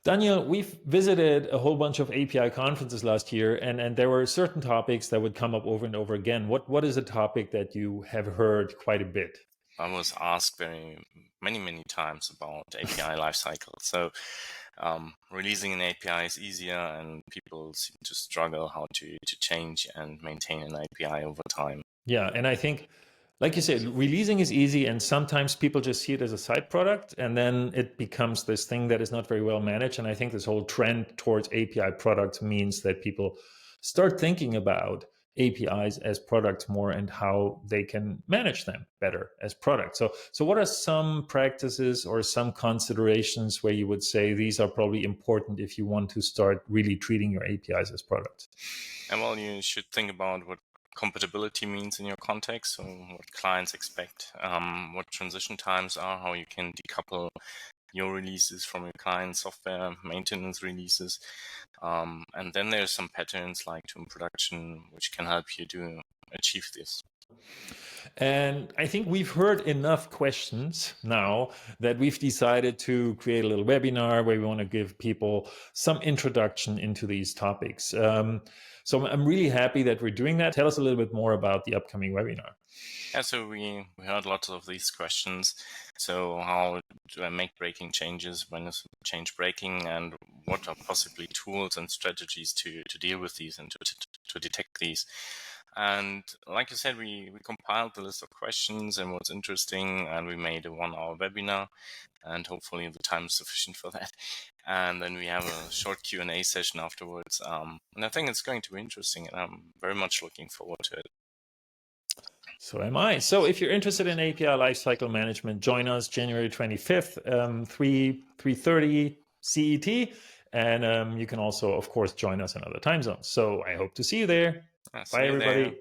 Daniel, we've visited a whole bunch of API conferences last year, and there were certain topics that would come up over and over again. What is a topic that you have heard quite a bit? I was asked very many times about API lifecycle. So releasing an API is easier, and people seem to struggle how to change and maintain an API over time. Yeah, and I think, like you said, releasing is easy, and sometimes people just see it as a side product, and then it becomes this thing that is not very well managed. And I think this whole trend towards API products means that people start thinking about APIs as products more and how they can manage them better as products. So what are some practices or some considerations where you would say these are probably important if you want to start really treating your APIs as products? And well, you should think about what compatibility means in your context, so what clients expect, what transition times are, how you can decouple your releases from your client software maintenance releases. And then there's some patterns like to production, which can help you to achieve this. And I think we've heard enough questions now that we've decided to create a little webinar where we want to give people some introduction into these topics. So I'm really happy that we're doing that. Tell us a little bit more about the upcoming webinar. Yeah, so we heard lots of these questions. So how do I make breaking changes? When is change breaking? And what are possibly tools and strategies to deal with these and to detect these? And like you said, we compiled the list of questions and what's interesting, and we made a 1-hour webinar, and hopefully the time is sufficient for that. And then we have a short Q&A session afterwards. And I think it's going to be interesting, and I'm very much looking forward to it. So am I. So if you're interested in API lifecycle management, join us January 25th, 3:30 CET. And you can also, of course, join us in other time zones. So I hope to see you there. Bye, everybody.